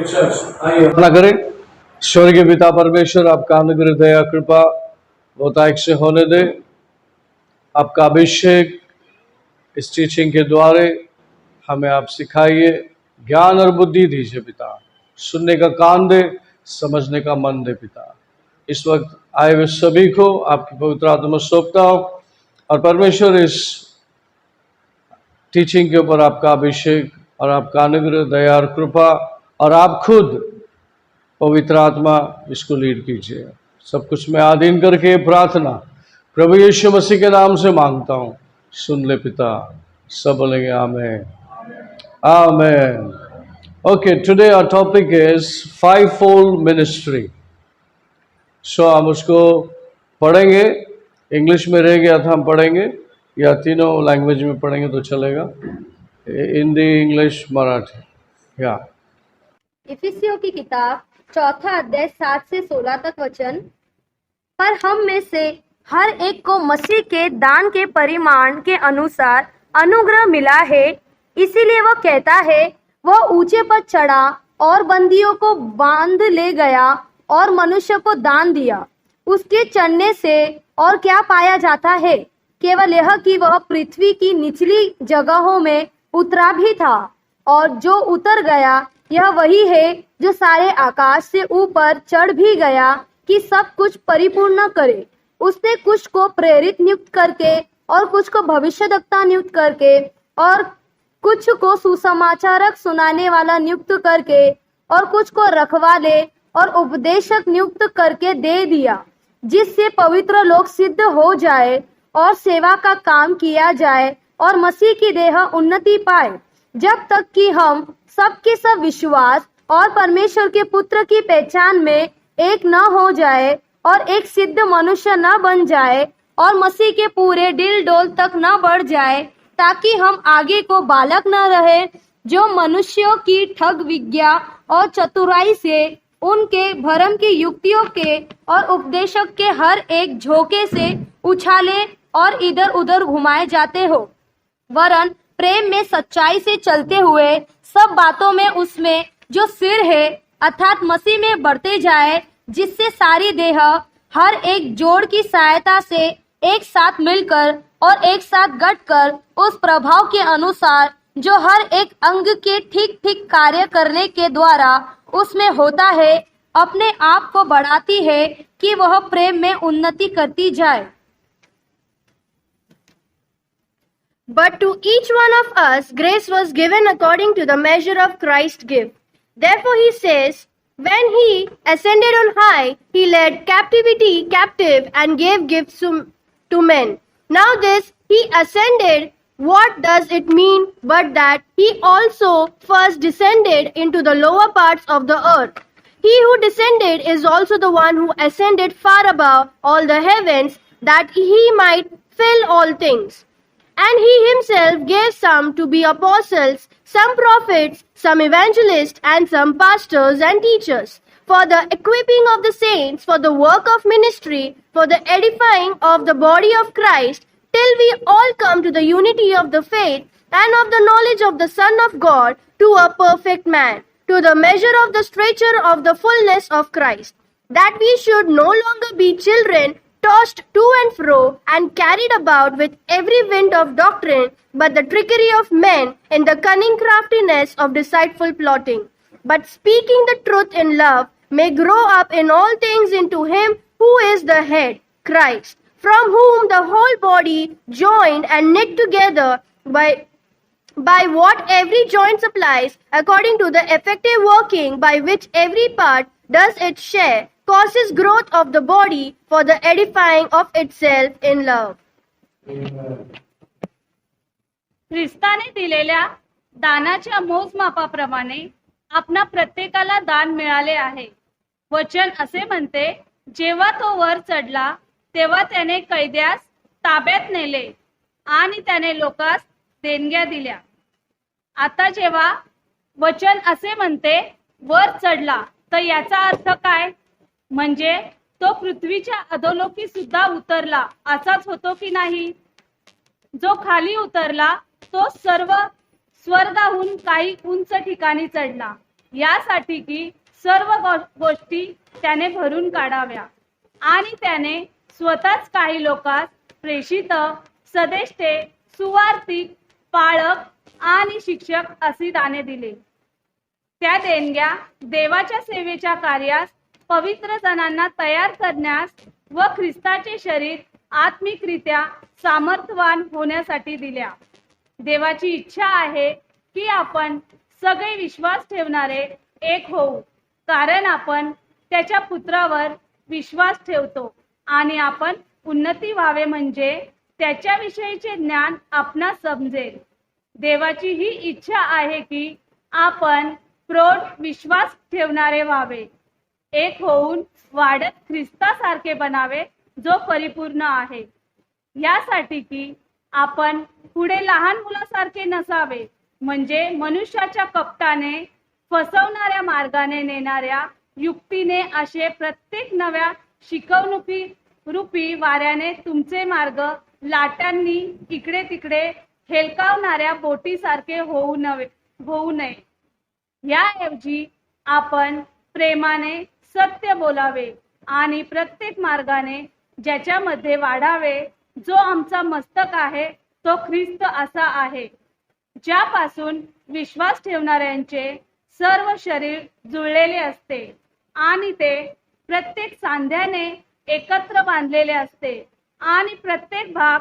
प्रार्थना करें। स्वर्गीय पिता परमेश्वर, आपका अनुग्रह दया कृपा बहुतायत से होने दे। आपका अभिषेक इस टीचिंग के द्वारा हमें आप सिखाइए, ज्ञान और बुद्धि दीजिए पिता, सुनने का कान दे, समझने का मन दे पिता। इस वक्त आए हुए सभी को आपकी पवित्र आत्मा सौंपता हूं और परमेश्वर इस टीचिंग के ऊपर आपका अभिषेक और आपका अनुग्रह दया और कृपा और आप खुद पवित्र आत्मा इसको लीड कीजिए। सब कुछ मैं आधीन करके प्रार्थना प्रभु यीशु मसीह के नाम से मांगता हूँ, सुन ले पिता। सब बोलेंगे amen amen. Okay, today our topic is fivefold ministry. So हम उसको पढ़ेंगे। इंग्लिश में रह गया था, हम पढ़ेंगे या तीनों लैंग्वेज में पढ़ेंगे तो चलेगा, हिंदी इंग्लिश मराठी। या इफिसियों की किताब 4 अध्याय 7 से 16 तक वचन। पर हम में से हर एक को मसीह के दान के परिमाण के अनुसार अनुग्रह मिला है। इसीलिए वह कहता है, वह ऊंचे पर चढ़ा और बंदियों को बांध ले गया और मनुष्य को दान दिया। उसके चढ़ने से और क्या पाया जाता है? केवल यह कि वह पृथ्वी की निचली जगहों में उतरा भी था, और जो उतर गया यह वही है जो सारे आकाश से ऊपर चढ़ भी गया कि सब कुछ परिपूर्ण करे। उसने कुछ को प्रेरित नियुक्त करके और कुछ को भविष्यद्वक्ता नियुक्त करके और कुछ को सुसमाचारक सुनाने वाला नियुक्त करके और कुछ को रखवाले और उपदेशक नियुक्त करके दे दिया, जिससे पवित्र लोग सिद्ध हो जाए और सेवा का काम किया जाए और मसीह की देह उन्नति पाए, जब तक कि हम सबके सब विश्वास और परमेश्वर के पुत्र की पहचान में एक न हो जाए और एक सिद्ध मनुष्य न बन जाए और मसीह के पूरे दिल डोल तक न बढ़ जाए, ताकि हम आगे को बालक न रहे, जो मनुष्यों की ठग विज्ञा और चतुराई से, उनके भरम की युक्तियों के और उपदेशक के हर एक झोंके से उछाले और इधर उधर घुमाए जाते हो, वरन प्रेम में सच्चाई से चलते हुए सब बातों में उसमें जो सिर है अर्थात मसीह में बढ़ते जाए, जिससे सारी देह हर एक जोड़ की सहायता से एक साथ मिलकर और एक साथ गठकर उस प्रभाव के अनुसार जो हर एक अंग के ठीक ठीक कार्य करने के द्वारा उसमें होता है, अपने आप को बढ़ाती है कि वह प्रेम में उन्नति करती जाए। But to each one of us grace was given according to the measure of Christ's gift. Therefore he says, when he ascended on high, he led captivity captive and gave gifts to men. Now this, he ascended, what does it mean but that he also first descended into the lower parts of the earth? He who descended is also the one who ascended far above all the heavens, that he might fill all things. And he himself gave some to be apostles, some prophets, some evangelists, and some pastors and teachers, for the equipping of the saints, for the work of ministry, for the edifying of the body of Christ, till we all come to the unity of the faith and of the knowledge of the Son of God, to a perfect man, to the measure of the stature of the fullness of Christ, that we should no longer be children, tossed to and fro and carried about with every wind of doctrine, but the trickery of men in the cunning craftiness of deceitful plotting. But speaking the truth in love may grow up in all things into him who is the head, Christ, from whom the whole body, joined and knit together by what every joint supplies, according to the effective working by which every part does its share, causes growth of the body for the edifying of itself in love. ख्रिस्ताने दिलेल्या दानाच्या मोजमापाप्रमाणे आपणा प्रत्येकाला दान मिळाले आहे। वचन असे म्हणते, जेव्हा तो वर चढला तेव्हा त्याने कैद्यास ताब्यात नेले आणि त्याने लोकांस देणग्या दिल्या। आता जेव्हा वचन असे म्हणते वर चढला, तर याचा अर्थ काय? म्हणजे तो पृथ्वीच्या अधोलोकी सुद्धा उतरला असाच होतो की नाही? जो खाली उतरला तो सर्व स्वर्गाहून काही उंच ठिकाणी चढला। यासाठी की सर्व गोष्टी त्याने भरून काढाव्या आणि त्याने स्वतःच काही लोकांस प्रेषित, सदेष्टे, सुवार्तिक, पाळक आणि शिक्षक अशी दाने दिले. त्या देणग्या देवाच्या सेवेच्या कार्यास, पवित्र जनांना तयार करण्यास व ख्रिस्ताचे शरीर आत्मिकरित्या सामर्थ्यवान होण्यासाठी दिल्या. देवाची इच्छा आहे की आपण सगळे विश्वास ठेवणारे एक होऊ, कारण आपण त्याच्या पुत्रावर विश्वास ठेवतो आणि आपण उन्नती व्हावे, म्हणजे त्याच्याविषयीचे ज्ञान आपणास समजेल. देवाची ही इच्छा आहे की आपण प्रौढ विश्वास ठेवणारे व्हावे, एक होऊन वाढत ख्रिस्तासारखे बनावे, जो परिपूर्ण आहे. यासाठी की आपण पुढे लहान मुलासारखे नसावे, म्हणजे मनुष्याच्या कपटाने, फसवणाऱ्या मार्गाने नेणाऱ्या युक्तीने असे प्रत्येक नव्या शिकवणुकी रूपी वाऱ्याने तुमचे मार्ग लाटांनी इकडे तिकडे हेलकावणाऱ्या बोटीसारखे होऊ नये. याऐवजी आपण प्रेमाने सत्य बोलावे आणि प्रत्येक मार्गाने ज्याच्यामध्ये वाढावे, जो आमचा मस्तक आहे तो ख्रिस्त असा आहे, ज्यापासून विश्वास ठेवणाऱ्यांचे सर्व शरीर जुळलेले असते आणि ते प्रत्येक सांध्याने एकत्र बांधलेले असते आणि प्रत्येक भाग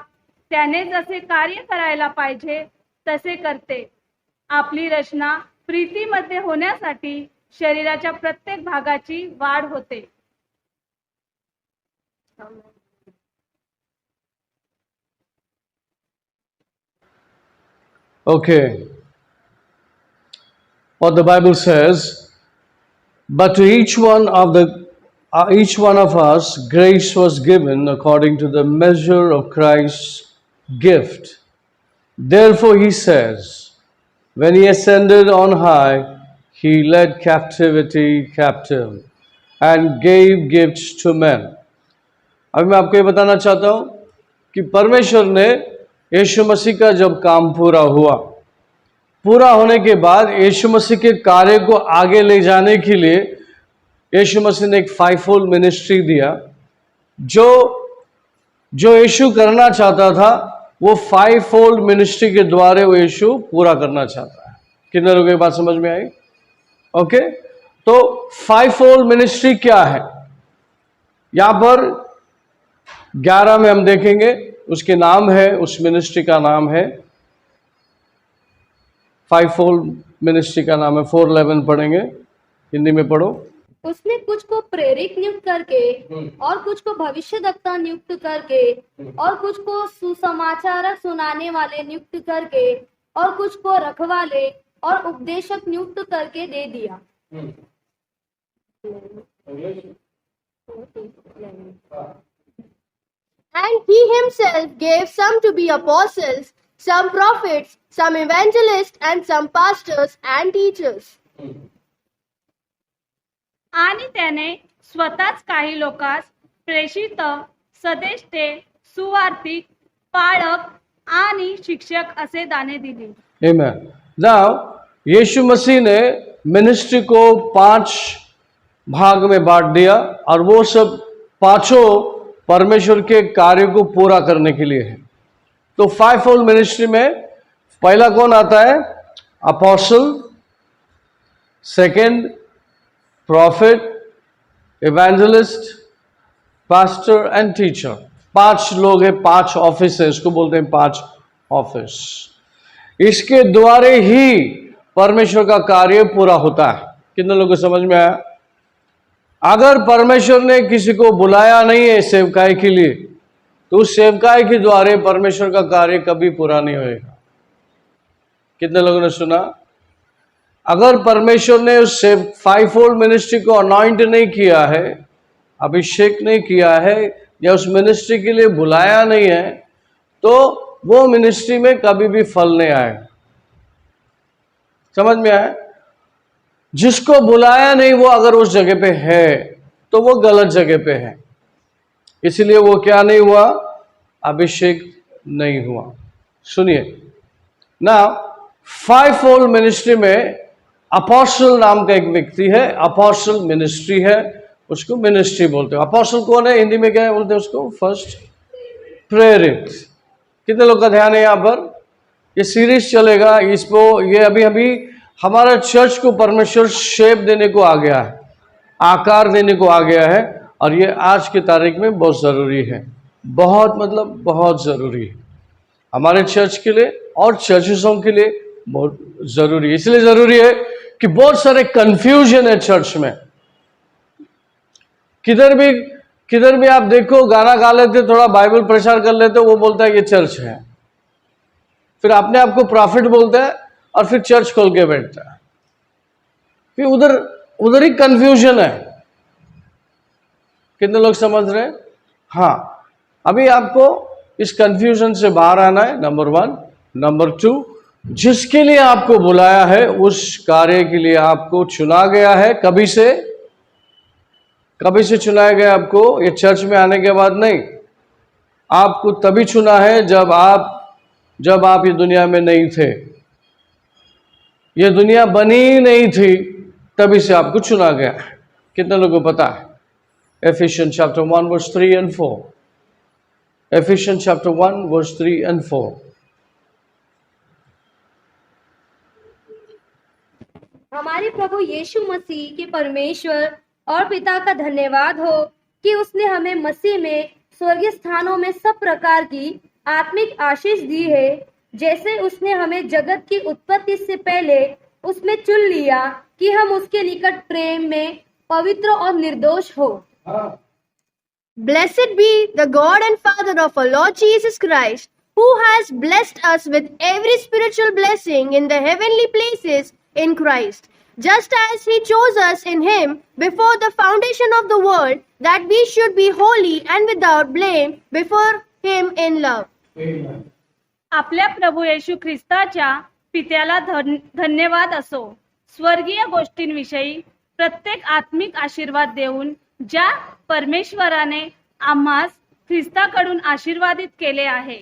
त्याने जसे कार्य करायला पाहिजे तसे करते. आपली रचना प्रीतीमध्ये होण्यासाठी शरीराच्या प्रत्येक भागाची वाढ होते. Okay. What the Bible says, but to each one of us grace was given according to the measure of Christ's gift. Therefore he says, when he ascended on high, he led captivity captive and gave gifts to men. अभी मैं आपको ये बताना चाहता हूँ कि परमेश्वर ने यीशु मसीह का जब काम पूरा होने के बाद यीशु मसीह के कार्य को आगे ले जाने के लिए यीशु मसीह ने एक 5-fold मिनिस्ट्री दिया. जो यीशु करना चाहता था वो 5-fold मिनिस्ट्री के द्वारा वो यीशु पूरा करना चाहता है. कितने लोगों की बात समझ में आई? ओके. तो 5-fold मिनिस्ट्री क्या है? यहां पर 11 में हम देखेंगे, उसके नाम है, उस मिनिस्ट्री का नाम है 5-fold मिनिस्ट्री का नाम है. 4:11 पढ़ेंगे, हिंदी में पढ़ो. उसने कुछ को प्रेरित नियुक्त करके और कुछ को भविष्यद्वक्ता नियुक्त करके और कुछ को सुसमाचार सुनाने वाले नियुक्त करके और कुछ को रखवाले और उपदेशक नियुक्त करके दे दिया. And he himself gave some to be apostles, some prophets, some evangelists, and some pastors and teachers. आणि त्याने स्वतःच काही लोकांस प्रेषित, सदेष्टे, सुवार्तिक, पाळक आणि शिक्षक असे दाने दिले. Amen. Now, यीशु मसीह ने मिनिस्ट्री को 5 भाग में बांट दिया और वो सब 5 परमेश्वर के कार्य को पूरा करने के लिए है. तो 5-fold मिनिस्ट्री में पहला कौन आता है? Apostle, second profit, evangelist, pastor and teacher. 5 लोग हैं, 5 ऑफिस है, इसको बोलते हैं 5 ऑफिस. इसके द्वारे ही परमेश्वर का कार्य पूरा होता है. कितने लोगों को समझ में आया? अगर परमेश्वर ने किसी को बुलाया नहीं है सेवकाई के लिए, तो उस सेवकाई के द्वारा परमेश्वर का कार्य कभी पूरा नहीं होएगा. कितने लोगों ने सुना? अगर परमेश्वर ने उस 5-fold मिनिस्ट्री को अनॉइंट नहीं किया है, अभिषेक नहीं किया है, या उस मिनिस्ट्री के लिए बुलाया नहीं है, तो वो मिनिस्ट्री में कभी भी फल नहीं आएगा. समझ में आया? जिसको बुलाया नहीं वो अगर उस जगह पे है तो वो गलत जगह पे है, इसलिए वो क्या नहीं हुआ? अभिषेक नहीं हुआ. सुनिए ना, 5-fold मिनिस्ट्री में अपोस्टल नाम का एक व्यक्ति है, अपोस्टल मिनिस्ट्री है, उसको मिनिस्ट्री बोलते हैं। अपोस्टल कौन है? हिंदी में क्या बोलते हैं उसको? फर्स्ट प्रेरित। कितने लोग का ध्यान है यहाँ पर? ये सीरीज चलेगा इसको, ये अभी अभी हमारा चर्च को परमेश्वर शेप देने को आ गया है, आकार देने को आ गया है, और ये आज की तारीख में बहुत ज़रूरी है, बहुत मतलब बहुत ज़रूरी है हमारे चर्च के लिए और चर्चों के लिए बहुत ज़रूरी है। इसलिए ज़रूरी है कि बहुत सारे कंफ्यूजन है चर्च में। किधर भी आप देखो, गाना गा लेते, थोड़ा बाइबल प्रचार कर लेते, वो बोलता है ये चर्च है, फिर अपने आप को प्रॉफिट बोलता है और फिर चर्च खोल के बैठता है। फिर उधर ही कंफ्यूजन है। कितने लोग समझ रहे हैं? हाँ, अभी आपको इस कंफ्यूजन से बाहर आना है, नंबर 1। नंबर 2, जिसके लिए आपको बुलाया है उस कार्य के लिए आपको चुना गया है। कभी से चुनाया गया आपको? ये चर्च में आने के बाद नहीं, आपको तभी चुना है जब आप ये दुनिया में नहीं थे, ये दुनिया बनी नहीं थी, तभी से आपको चुना गया है। कितने लोगों को पता है? Ephesians chapter 1 verse 3 and 4. Ephesians chapter 1 verse 3 and 4. हमारे प्रभु यीशु मसीह के परमेश्वर और पिता का धन्यवाद हो कि उसने हमें मसीह में स्वर्गीय स्थानों में सब प्रकार की आत्मिक आशीष दी है, जैसे उसने हमें जगत की उत्पत्ति से पहले उसमें चुन लिया कि हम उसके निकट प्रेम में पवित्र और निर्दोष हो। Blessed be the God and Father of our Lord Jesus Christ, who has blessed us with every spiritual blessing in the heavenly places in Christ, just as He chose us in Him before the foundation of the world, that we should be holy and without blame before Him in love. आपल्या प्रभू येशू ख्रिस्ताच्या पित्याला धन्यवाद असो, स्वर्गीय गोष्टींविषयी प्रत्येक आत्मिक आशीर्वाद देऊन ज्या परमेश्वराने आम्हास ख्रिस्ताकडून आशीर्वादित केले आहे।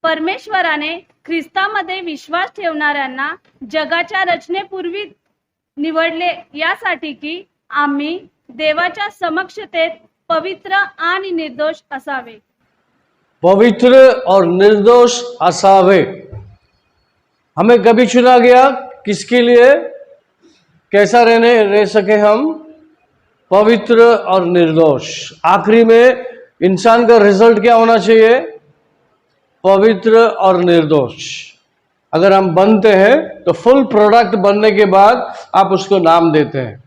परमेश्वराने ख्रिस्तामध्ये विश्वास ठेवणाऱ्यांना जगाच्या रचनेपूर्वी निवडले, यासाठी की आम्ही देवाच्या समक्षतेत पवित्र आणि निर्दोष असावे। पवित्र और निर्दोष असावे। हमें कभी चुना गया? किसके लिए? कैसा रह सके हम? पवित्र और निर्दोष। आखिरी में इंसान का रिजल्ट क्या होना चाहिए? पवित्र और निर्दोष। अगर हम बनते हैं तो फुल प्रोडक्ट बनने के बाद आप उसको नाम देते हैं।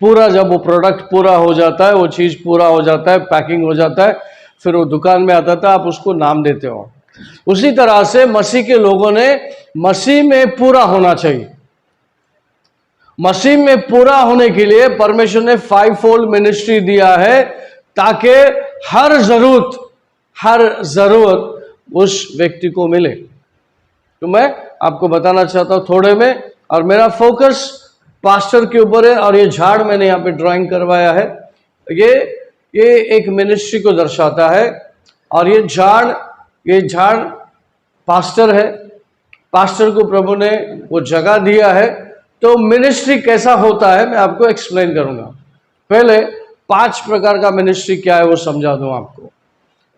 पूरा जब वो प्रोडक्ट पूरा हो जाता है, वो चीज़ पूरा हो जाता है, पैकिंग हो जाता है, फिर वो दुकान में आता था, आप उसको नाम देते हो। उसी तरह से मसीह के लोगों ने मसीह में पूरा होना चाहिए। मसीह में पूरा होने के लिए परमेश्वर ने 5-fold मिनिस्ट्री दिया है, ताकि हर जरूरत उस व्यक्ति को मिले। तो मैं आपको बताना चाहता हूं थोड़े में, और मेरा फोकस पास्टर के ऊपर है। और ये झाड़ मैंने यहाँ पे ड्राइंग करवाया है, ये एक मिनिस्ट्री को दर्शाता है। और ये झाड़ पास्टर है। पास्टर को प्रभु ने वो जगह दिया है। तो मिनिस्ट्री कैसा होता है मैं आपको एक्सप्लेन करूंगा। पहले 5 प्रकार का मिनिस्ट्री क्या है वो समझा दूं आपको।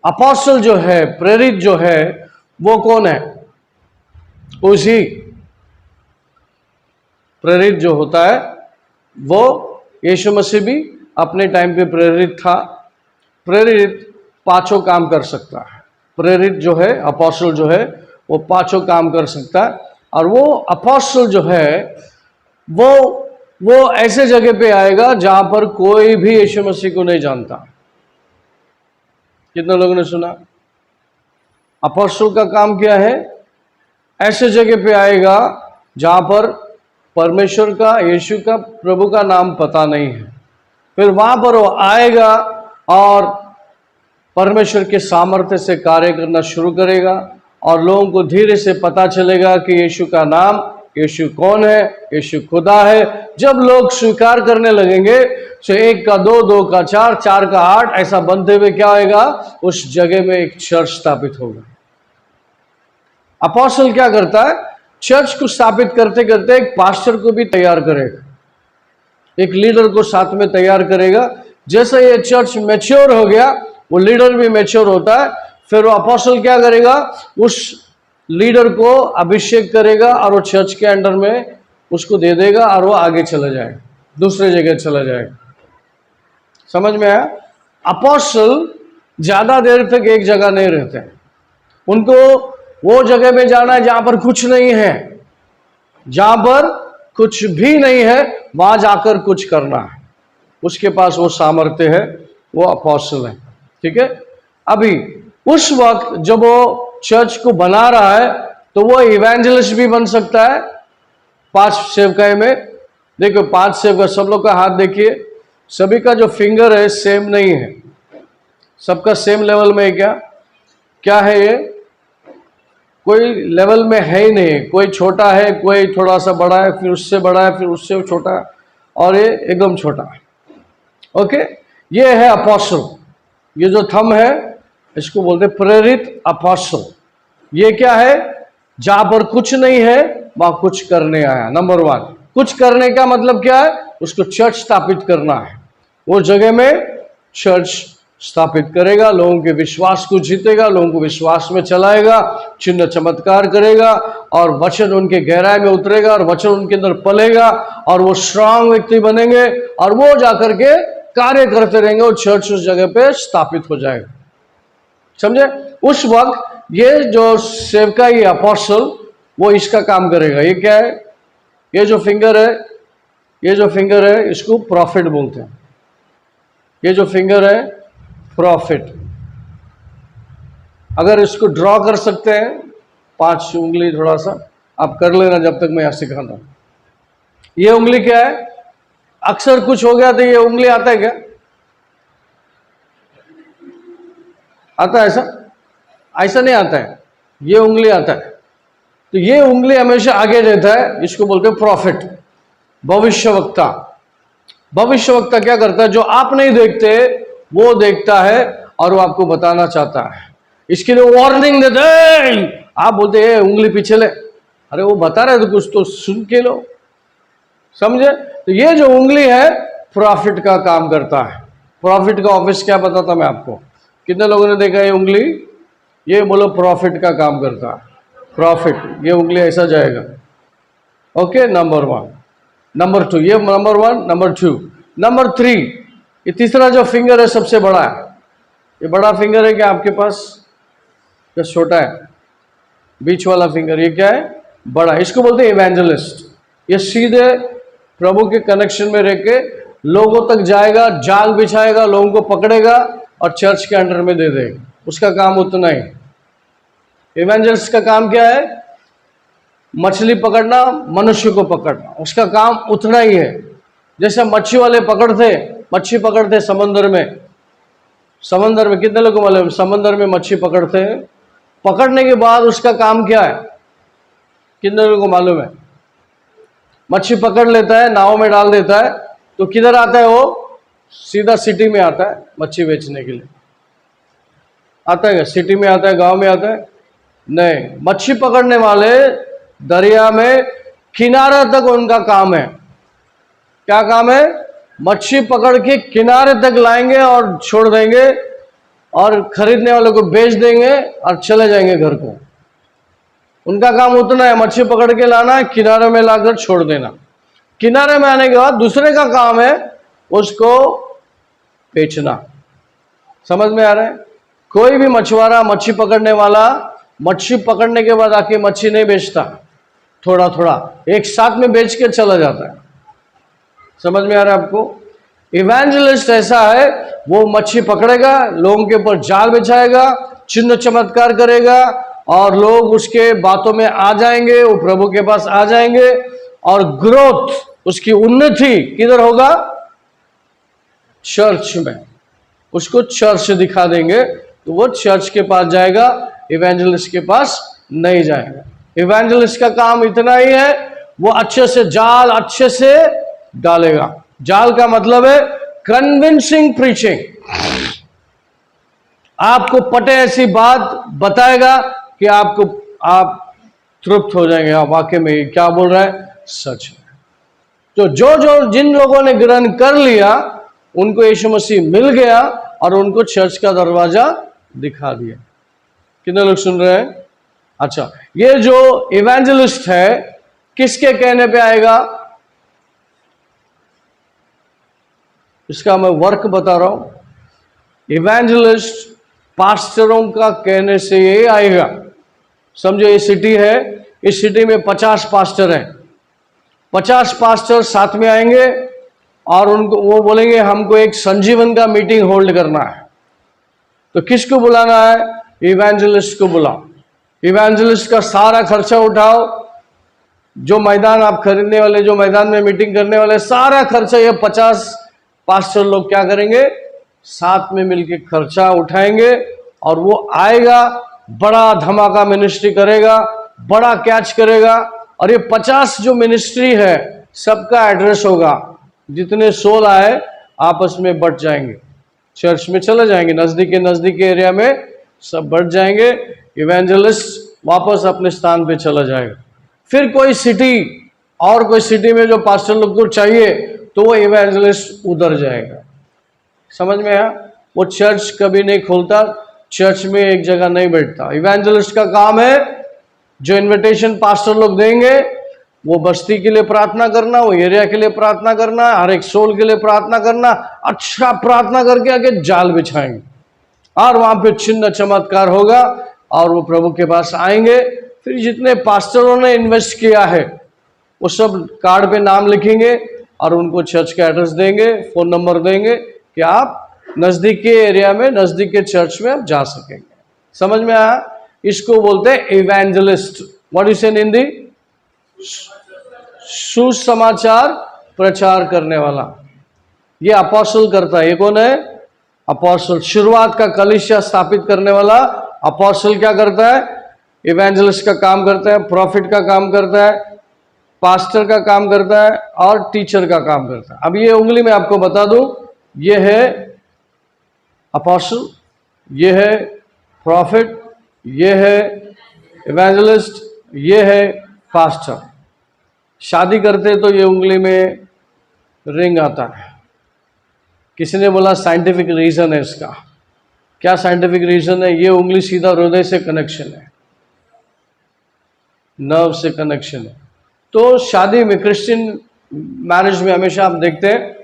अपोस्टल जो है, प्रेरित जो है, वो कौन है? उसी प्रेरित जो होता है वो यीशु मसीह भी अपने टाइम पे प्रेरित था। प्रेरित 5 काम कर सकता है। प्रेरित जो है, अपोस्टल जो है, वो 5 काम कर सकता है। और वो अपोस्टल जो है वो ऐसे जगह पे आएगा जहां पर कोई भी यीशु मसीह को नहीं जानता। कितने लोगों ने सुना? अपोस्टल का काम क्या है? ऐसे जगह पे आएगा जहां पर परमेश्वर का, यीशु का, प्रभु का नाम पता नहीं है। फिर वहां पर वो आएगा और परमेश्वर के सामर्थ्य से कार्य करना शुरू करेगा, और लोगों को धीरे से पता चलेगा कि यीशु का नाम, यीशु कौन है, यीशु खुदा है। जब लोग स्वीकार करने लगेंगे तो 1 का 2, 2 का 4, 4 का 8 ऐसा बनते हुए क्या होगा? उस जगह में एक चर्च स्थापित होगा। अपोस्टल क्या करता है? चर्च को स्थापित करते करते एक पास्टर को भी तैयार करेगा, एक लीडर को साथ में तैयार करेगा। जैसे ये चर्च मैच्योर हो गया, वो लीडर भी मैच्योर होता है, फिर वो अपोस्टल क्या करेगा, उस लीडर को अभिषेक करेगा और वो चर्च के अंडर में उसको दे देगा और वो आगे चला जाएगा, दूसरे जगह चला जाएगा। समझ में आया? अपोस्टल ज्यादा देर तक एक जगह नहीं रहते हैं, उनको वो जगह में जाना है जहां पर कुछ नहीं है, जहां पर कुछ भी नहीं है, वहां जाकर कुछ करना है। उसके पास वो सामर्थ्य है, वो अपोस्टल है। ठीक है, अभी उस वक्त जब वो चर्च को बना रहा है तो वो इवेंजलिस्ट भी बन सकता है। 5 सेवकाई में देखो, 5 सेवका, सब लोग का हाथ देखिए, सभी का जो फिंगर है सेम नहीं है, सबका सेम लेवल में है क्या? क्या है ये? कोई लेवल में है ही नहीं, कोई छोटा है, कोई थोड़ा सा बड़ा है, फिर उससे बड़ा है, फिर उससे छोटा है, और ये एकदम छोटा है। ओके, ये है अपोस्टल। ये जो थंब है इसको बोलते हैं प्रेरित अपोस्टल। ये क्या है? जहां पर कुछ नहीं है वहां कुछ करने आया। नंबर 1, कुछ करने का मतलब क्या है? उसको चर्च स्थापित करना है। वो जगह में चर्च स्थापित करेगा, लोगों के विश्वास को जीतेगा, लोगों को विश्वास में चलाएगा, चिन्ह चमत्कार करेगा, और वचन उनके गहराई में उतरेगा और वचन उनके अंदर पलेगा और वो स्ट्रांग व्यक्ति बनेंगे और वो जाकर के कार्य करते रहेंगे और चर्च उस जगह पे स्थापित हो जाएगा। समझे? उस वक्त ये जो सेवका, ये अपोस्टल, वो इसका काम करेगा। ये क्या है? ये जो फिंगर है, ये जो फिंगर है इसको प्रॉफिट बोलते हैं। ये जो फिंगर है प्रॉफिट। अगर इसको ड्रॉ कर सकते हैं 5 उंगली, थोड़ा सा आप कर लेना जब तक मैं यहां सिखाता हूं। ये उंगली क्या है? अक्सर कुछ हो गया तो ये उंगली आता है क्या? आता है ऐसा? ऐसा नहीं आता है, ये उंगली आता है। तो ये उंगली हमेशा आगे रहता है, इसको बोलते हैं प्रॉफिट, भविष्यवक्ता। भविष्यवक्ता क्या करता है? जो आप नहीं देखते वो देखता है और वो आपको बताना चाहता है, इसके लिए वार्निंग देते हैं। आप बोलते हैं उंगली पीछे ले, अरे वो बता रहे तो कुछ तो सुन के लो। समझे? तो ये जो उंगली है प्रॉफिट का काम करता है। प्रॉफिट का ऑफिस क्या बताता मैं आपको? कितने लोगों ने देखा ये उंगली? ये बोलो प्रॉफिट का काम करता है। प्रॉफिट, ये उंगली ऐसा जाएगा। Okay, number 1। नंबर 2, ये नंबर 1, नंबर 2। नंबर 3, ये तीसरा जो फिंगर है सबसे बड़ा है। ये बड़ा फिंगर है क्या आपके पास या छोटा है? बीच वाला फिंगर, ये क्या है? बड़ा। इसको बोलते हैं इवेंजलिस्ट। ये सीधे प्रभु के कनेक्शन में रह के लोगों तक जाएगा, जाल बिछाएगा, लोगों को पकड़ेगा और चर्च के अंडर में दे देगा। उसका काम उतना ही। इवेंजलिस्ट का काम क्या है? मछली पकड़ना, मनुष्य को पकड़ना, उसका काम उतना ही है। जैसे मच्छी वाले मच्छी पकड़ते समंदर में। समंदर में कितने लोगों को मालूम? समंदर में मच्छी पकड़ते हैं। पकड़ने के बाद उसका काम क्या है? कितने लोगों को मालूम है? मच्छी पकड़ लेता है, नाव में डाल देता है, तो किधर आता है वो? सीधा सिटी में आता है मच्छी बेचने के लिए। आता है? सिटी में आता है, गांव में आता है? नहीं। मच्छी पकड़ने वाले दरिया में किनारे तक उनका काम है। क्या काम है? मच्छी पकड़ के किनारे तक लाएंगे और छोड़ देंगे और खरीदने वालों को बेच देंगे और चले जाएंगे घर को। उनका काम उतना है, मच्छी पकड़ के लाना है, किनारे में लाकर छोड़ देना। किनारे में आने के बाद दूसरे का काम है उसको बेचना। समझ में आ रहा है? कोई भी मछुआरा, मच्छी पकड़ने वाला, मच्छी पकड़ने के बाद आके मच्छी नहीं बेचता, थोड़ा थोड़ा एक साथ में बेच के चला जाता है। समझ में आ रहा है आपको? इवेंजलिस्ट ऐसा है, वो मच्छी पकड़ेगा, लोगों के ऊपर जाल बिछाएगा, चिन्ह चमत्कार करेगा और लोग उसके बातों में आ जाएंगे, वो प्रभु के पास आ जाएंगे और ग्रोथ, उसकी उन्नति किधर होगा? चर्च में। उसको चर्च दिखा देंगे तो वो चर्च के पास जाएगा, इवेंजलिस्ट के पास नहीं जाएगा। इवेंजलिस्ट का काम इतना ही है, वो अच्छे से जाल अच्छे से डालेगा। जाल का मतलब है कन्विंसिंग प्रीचिंग। आपको पटे ऐसी बात बताएगा कि आप तृप्त हो जाएंगे, आप वाकई में ये क्या बोल रहा है सच है। तो जिन लोगों ने ग्रहण कर लिया उनको यीशु मसीह मिल गया और उनको चर्च का दरवाजा दिखा दिया। कितने लोग सुन रहे हैं? अच्छा, ये जो इवेंजलिस्ट है किसके कहने पे आएगा? इसका मैं वर्क बता रहा हूं। इवेंजलिस्ट पास्टरों का कहने से ये आएगा। समझो ये सिटी है, इस सिटी में 50 पास्टर हैं, 50 पास्टर साथ में आएंगे और उनको वो बोलेंगे हमको एक संजीवन का मीटिंग होल्ड करना है। तो किसको बुलाना है? इवेंजलिस्ट को बुलाओ। इवेंजलिस्ट का सारा खर्चा उठाओ, जो मैदान आप खरीदने वाले, जो मैदान में मीटिंग करने वाले, सारा खर्चा ये 50 पास्टर लोग क्या करेंगे? साथ में मिलकर खर्चा उठाएंगे और वो आएगा, बड़ा धमाका मिनिस्ट्री करेगा, बड़ा कैच करेगा। और ये 50 जो मिनिस्ट्री है सबका एड्रेस होगा, जितने सोल आए आपस में बट जाएंगे, चर्च में चले जाएंगे, नजदीक एरिया में सब बढ़ जाएंगे। इवेंजलिस्ट वापस अपने स्थान पे चला जाएगा। फिर कोई सिटी और कोई सिटी में जो पास्टर लोग को चाहिए तो वो इवेंजलिस्ट उधर जाएगा। समझ में आया? वो चर्च कभी नहीं खोलता, चर्च में एक जगह नहीं बैठता। इवेंजलिस्ट का काम है जो इनविटेशन पास्टर लोग देंगे वो बस्ती के लिए प्रार्थना करना, वो एरिया के लिए प्रार्थना करना, हर एक सोल के लिए प्रार्थना करना, अच्छा प्रार्थना करके आगे जाल बिछाएंगे और वहां पे चिन्ह चमत्कार होगा और वो प्रभु के पास आएंगे। फिर जितने पास्टरों ने इन्वेस्ट किया है वो सब कार्ड पे नाम लिखेंगे और उनको चर्च का एड्रेस देंगे, फोन नंबर देंगे कि आप नजदीक के एरिया में, नजदीक के चर्च में आप जा सकेंगे। समझ में आया? इसको बोलते हैं evangelist. What is in Hindi? सुसमाचार प्रचार करने वाला। ये अपोस्टल करता है। ये कौन है? अपोस्टल। शुरुआत का कलीसिया स्थापित करने वाला अपोस्टल क्या करता है? इवेंजलिस्ट का काम करता है, प्रॉफिट का काम करता है, पास्टर का काम करता है और टीचर का काम करता है। अब ये उंगली में आपको बता दूं, ये है अपोस्टल, ये है प्रॉफिट, ये है इवेंजलिस्ट, ये है पास्टर। शादी करते तो ये उंगली में रिंग आता है। किसी ने बोला साइंटिफिक रीजन है इसका। क्या साइंटिफिक रीजन है? ये उंगली सीधा हृदय से कनेक्शन है, नर्व से कनेक्शन है। तो शादी में, क्रिश्चियन मैरिज में हमेशा आप देखते हैं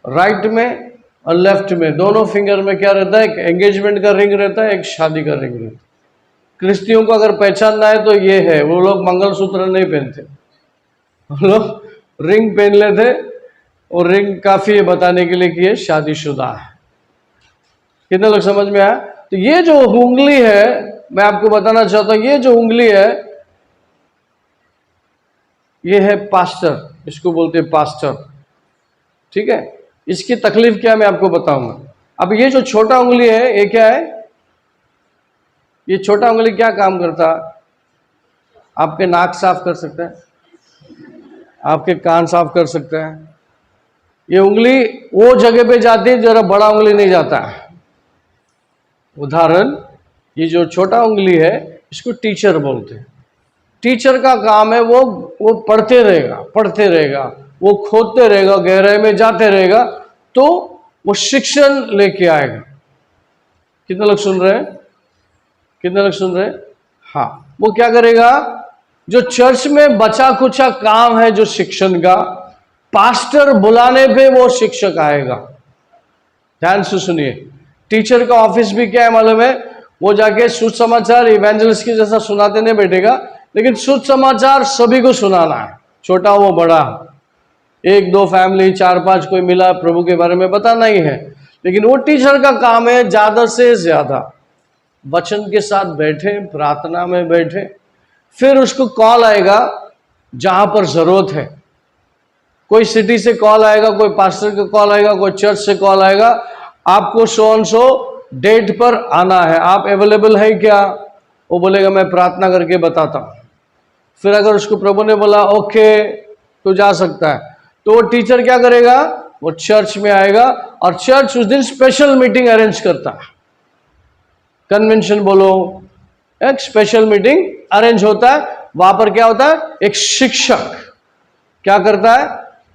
राइट में और लेफ्ट में दोनों फिंगर में क्या रहता है? एक एंगेजमेंट का रिंग रहता है, एक शादी का रिंग रहता है। क्रिश्चियों को अगर पहचानना है तो ये है। वो लोग मंगलसूत्र नहीं पहनते, वो लोग रिंग पहन लेते और रिंग काफी है बताने के लिए कि ये शादीशुदा है। कितने लोग समझ में आया? तो ये जो उंगली है, मैं आपको बताना चाहता हूं, ये जो उंगली है ये है पास्टर, इसको बोलते हैं पास्टर। ठीक है? इसकी तकलीफ क्या मैं आपको बताऊंगा। अब ये जो छोटा उंगली है ये क्या है? ये छोटा उंगली क्या काम करता है? आपके नाक साफ कर सकता है, आपके कान साफ कर सकता है। ये उंगली वो जगह पे जाती है जरा बड़ा उंगली नहीं जाता है। उदाहरण, ये जो छोटा उंगली है इसको टीचर बोलते हैं। टीचर का काम है वो पढ़ते रहेगा, वो खोदते रहेगा, गहराई में जाते रहेगा तो वो शिक्षण लेके आएगा। कितने लोग सुन रहे हैं? कितने लोग सुन रहे हैं? हाँ, वो क्या करेगा? जो चर्च में बचा कुचा काम है जो शिक्षण का, पास्टर बुलाने पे वो शिक्षक आएगा। ध्यान से सुनिए। टीचर का ऑफिस भी क्या है मालूम है? वो जाके सुसमाचार इवेंजलिस्ट के जैसा सुनाते नहीं बैठेगा, लेकिन सुसमाचार सभी को सुनाना है, छोटा हो बड़ा, एक दो फैमिली, 4-5 कोई मिला, प्रभु के बारे में बताना ही है। लेकिन वो टीचर का काम है ज्यादा से ज्यादा वचन के साथ बैठे, प्रार्थना में बैठे, फिर उसको कॉल आएगा जहां पर जरूरत है। कोई सिटी से कॉल आएगा, कोई पास्टर का कॉल आएगा, कोई चर्च से कॉल आएगा, आपको सो एंड सो डेट पर आना है, आप अवेलेबल है क्या? वो बोलेगा मैं प्रार्थना करके बताता हूं। फिर अगर उसको प्रभु ने बोला ओके तो जा सकता है, तो वो टीचर क्या करेगा? वो चर्च में आएगा और चर्च उस दिन स्पेशल मीटिंग अरेंज करता है। कन्वेंशन बोलो, एक स्पेशल मीटिंग अरेंज होता है वहां पर क्या होता है, एक शिक्षक क्या करता है,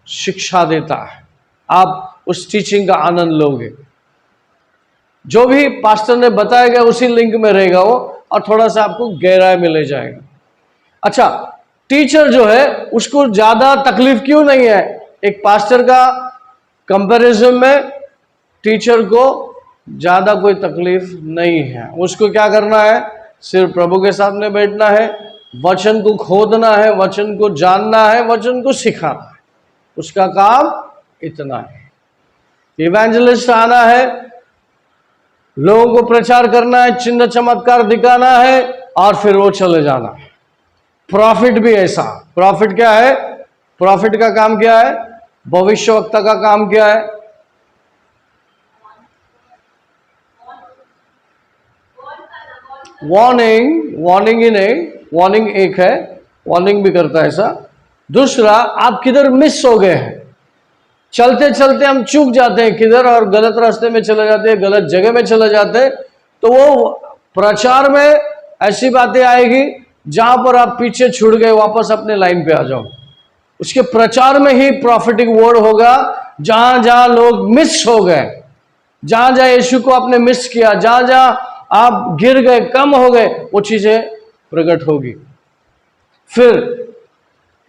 शिक्षा देता है। आप उस टीचिंग का आनंद लोगे। जो भी पास्टर ने बताया गया उसी लिंक में रहेगा वो, और थोड़ा सा आपको गहराई में ले जाएगा। अच्छा, टीचर जो है उसको ज्यादा तकलीफ क्यों नहीं है? एक पास्टर का कंपैरिजन में टीचर को ज्यादा कोई तकलीफ नहीं है। उसको क्या करना है, सिर्फ प्रभु के सामने बैठना है, वचन को खोदना है, वचन को जानना है, वचन को सिखाना है। उसका काम इतना है। इवेंजलिस्ट आना है, लोगों को प्रचार करना है, चिन्ह चमत्कार दिखाना है, और फिर वो चले जाना है। प्रॉफिट भी ऐसा। प्रॉफिट क्या है? प्रॉफिट का काम क्या है? भविष्यवक्ता का काम क्या है? वार्निंग ही नहीं, वार्निंग एक है, वार्निंग भी करता है ऐसा। दूसरा, आप किधर मिस हो गए हैं, चलते चलते हम चूक जाते हैं किधर, और गलत रास्ते में चले जाते हैं, गलत जगह में चले जाते हैं, तो वो प्रचार में ऐसी बातें आएगी जहां पर आप पीछे छूट गए, वापस अपने लाइन पे आ जाओ। उसके प्रचार में ही प्रॉफिटिक वर्ड होगा। जहां जहां लोग मिस हो गए, जहां जहां यीशु को आपने मिस किया, जहां जहां आप गिर गए, कम हो गए, वो चीजें प्रकट होगी। फिर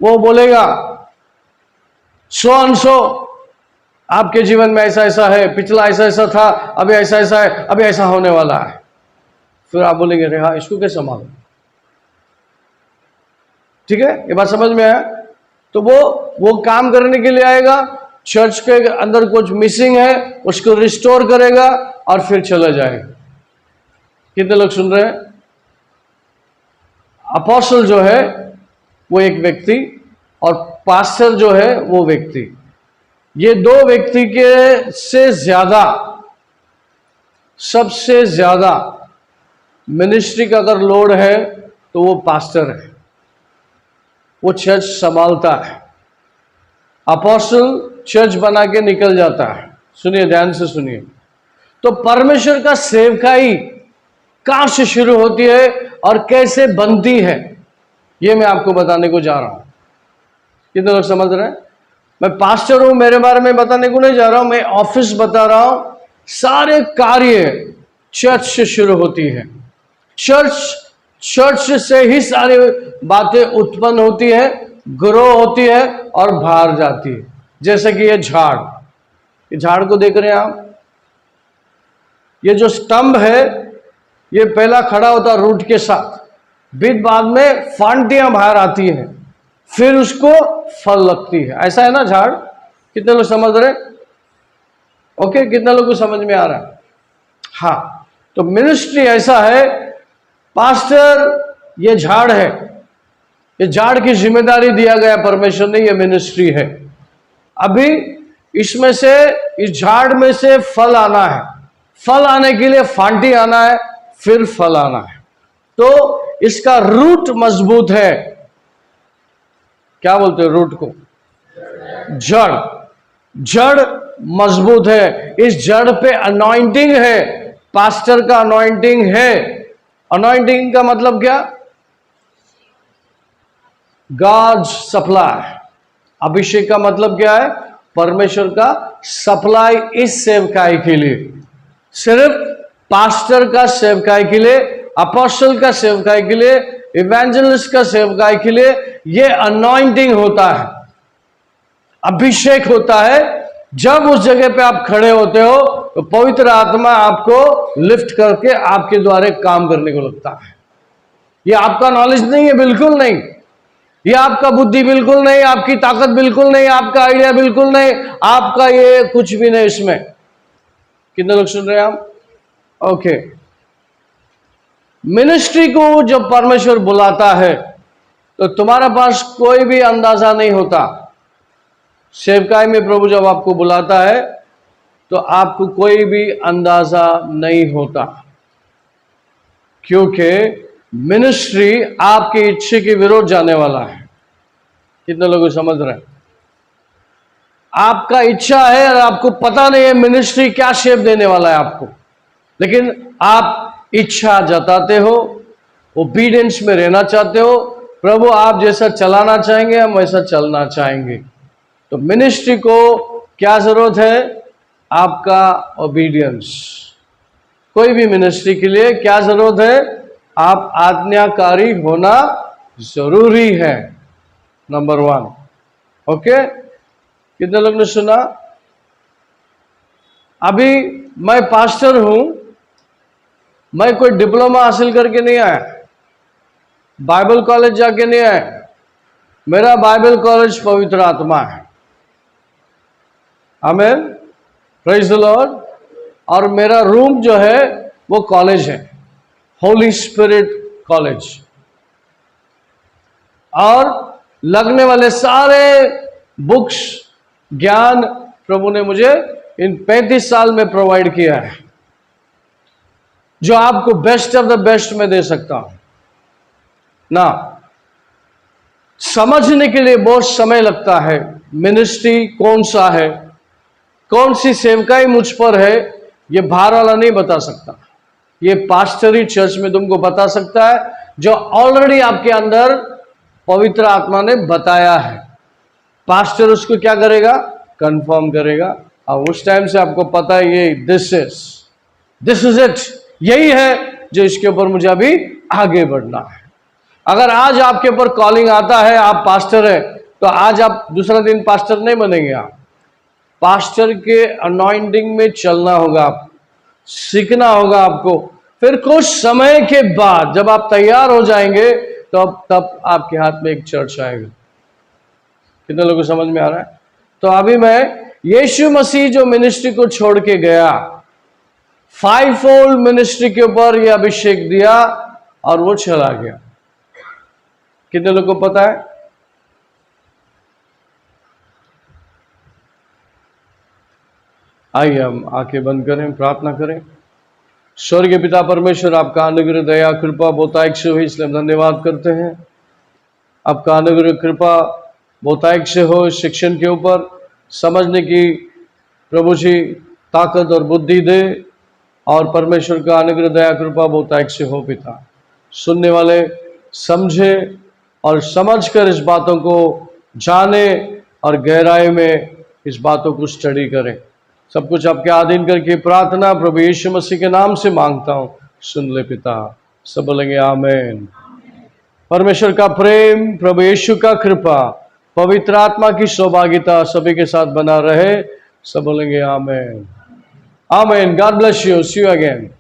वो बोलेगा, सो एंड सो आपके जीवन में ऐसा ऐसा है, पिछला ऐसा ऐसा था, अभी ऐसा ऐसा है, अभी ऐसा होने वाला है। फिर आप बोलेंगे, अरे हाँ, इसको कैसे मालूम? ठीक है, ये बात समझ में आया? तो वो काम करने के लिए आएगा, चर्च के अंदर कुछ मिसिंग है उसको रिस्टोर करेगा, और फिर चला जाएगा। कितने लोग सुन रहे हैं? अपोस्टल जो है वो एक व्यक्ति, और पास्टर जो है वो व्यक्ति, ये दो व्यक्ति के से ज्यादा, सबसे ज्यादा मिनिस्ट्री का अगर लोड है तो वो पास्टर है। वो चर्च संभालता है। अपोस्टल चर्च बना के निकल जाता है। सुनिए, ध्यान से सुनिए। तो परमेश्वर का सेवकाई कहां से शुरू होती है और कैसे बनती है, ये मैं आपको बताने को जा रहा हूं। कितने लोग समझ रहे हैं? मैं पास्टर हूं, मेरे बारे में बताने को नहीं जा रहा हूं, मैं ऑफिस बता रहा हूं। सारे कार्य चर्च से शुरू होती है। चर्च से ही सारी बातें उत्पन्न होती है, ग्रो होती है और बाहर जाती है। जैसे कि ये झाड़ को देख रहे हैं आप, ये जो स्तंभ है ये पहला खड़ा होता रूट के साथ, बीच बाद में फांटियां बाहर आती हैं, फिर उसको फल लगती है। ऐसा है ना झाड़? कितने लोग समझ रहे? ओके, कितने लोग को समझ में आ रहा है? हाँ, तो मिनिस्ट्री ऐसा है। पास्टर ये झाड़ है, ये झाड़ की जिम्मेदारी दिया गया परमेश्वर ने, ये मिनिस्ट्री है। अभी इसमें से, इस झाड़ में से फल आना है, फल आने के लिए फांटी आना है, फिर फल आना है। तो इसका रूट मजबूत है। क्या बोलते हैं रूट को? जड़ मजबूत है। इस जड़ पे अनॉइंटिंग है, पास्टर का अनॉइंटिंग है। अनॉइंटिंग का मतलब क्या? God's supply. अभिषेक का मतलब क्या है? परमेश्वर का सप्लाई इस सेवकाई के लिए, सिर्फ पास्टर का सेवकाई के लिए, अपोस्टल का सेवकाई के लिए, इवेंजलिस्ट का सेवकाई के लिए ये अनॉइंटिंग होता है, अभिषेक होता है। जब उस जगह पे आप खड़े होते हो तो पवित्र आत्मा आपको लिफ्ट करके आपके द्वारा काम करने को लगता है। ये आपका नॉलेज नहीं है, बिल्कुल नहीं। ये आपका बुद्धि बिल्कुल नहीं, आपकी ताकत बिल्कुल नहीं, आपका आइडिया बिल्कुल नहीं, आपका ये कुछ भी नहीं इसमें। कितने लोग सुन रहे हैं आप? ओके। मिनिस्ट्री को जब परमेश्वर बुलाता है तो तुम्हारे पास कोई भी अंदाजा नहीं होता। सेवकाई में प्रभु जब आपको बुलाता है तो आपको कोई भी अंदाजा नहीं होता, क्योंकि मिनिस्ट्री आपकी इच्छा के विरोध जाने वाला है। कितने लोग समझ रहे हैं? आपका इच्छा है और आपको पता नहीं है मिनिस्ट्री क्या शेप देने वाला है आपको, लेकिन आप इच्छा जताते हो, ओबीडियंस में रहना चाहते हो, प्रभु आप जैसा चलाना चाहेंगे हम वैसा चलना चाहेंगे। तो मिनिस्ट्री को क्या जरूरत है? आपका ओबीडियंस। कोई भी मिनिस्ट्री के लिए क्या जरूरत है? आप आज्ञाकारी होना जरूरी है, नंबर 1। ओके, कितने लोग ने सुना? अभी मैं पास्टर हूं, मैं कोई डिप्लोमा हासिल करके नहीं आया, बाइबल कॉलेज जाके नहीं आया। मेरा बाइबल कॉलेज पवित्र आत्मा है। आमीन, प्रेज द लॉर्ड। और मेरा रूम जो है वो कॉलेज है, होली स्पिरिट कॉलेज। और लगने वाले सारे बुक्स, ज्ञान प्रभु ने मुझे इन 35 साल में प्रोवाइड किया है, जो आपको बेस्ट ऑफ द बेस्ट में दे सकता हूं ना। समझने के लिए बहुत समय लगता है, मिनिस्ट्री कौन सा है, कौन सी सेवकाई मुझ पर है, ये बाहर वाला नहीं बता सकता। ये पास्टरी चर्च में तुमको बता सकता है, जो ऑलरेडी आपके अंदर पवित्र आत्मा ने बताया है। पास्टर उसको क्या करेगा? कंफर्म करेगा। और उस टाइम से आपको पता है ये दिस इज इट, यही है जो इसके ऊपर मुझे अभी आगे बढ़ना है। अगर आज आपके ऊपर कॉलिंग आता है, आप पास्टर है, तो आज आप दूसरा दिन पास्टर नहीं बनेंगे। आप पास्टर के अनॉइंटिंग में चलना होगा, आप सीखना होगा आपको। फिर कुछ समय के बाद जब आप तैयार हो जाएंगे तो तब आपके हाथ में एक चर्च आएगा। कितने लोगों को समझ में आ रहा है? तो अभी मैं यीशु मसीह जो मिनिस्ट्री को छोड़ के गया, 5-fold मिनिस्ट्री के ऊपर यह अभिषेक दिया और वो चला गया। कितने लोगों को पता है? आइए हम आंखें बंद करें, प्रार्थना करें। स्वर्गीय पिता परमेश्वर, आपका अनुग्रह, दया, कृपा बहुतायत से हो, इसलिए धन्यवाद करते हैं। आपका अनुग्रह, कृपा बहुतायत से हो शिक्षण के ऊपर, समझने की प्रभु जी ताकत और बुद्धि दे, और परमेश्वर का अनुग्रह, दया, कृपा बहुतायत से हो पिता। सुनने वाले समझे और समझकर इस बातों को जाने और गहराई में इस बातों को स्टडी करें। सब कुछ आपके अधीन करके प्रार्थना प्रभु यीशु मसीह के नाम से मांगता हूं, सुन ले पिता। सब बोलेंगे आमीन। परमेश्वर का प्रेम, प्रभु यीशु का कृपा, पवित्र आत्मा की सौभाग्यता सभी के साथ बना रहे। सब बोलेंगे आमीन। आमीन। God bless you. See you again.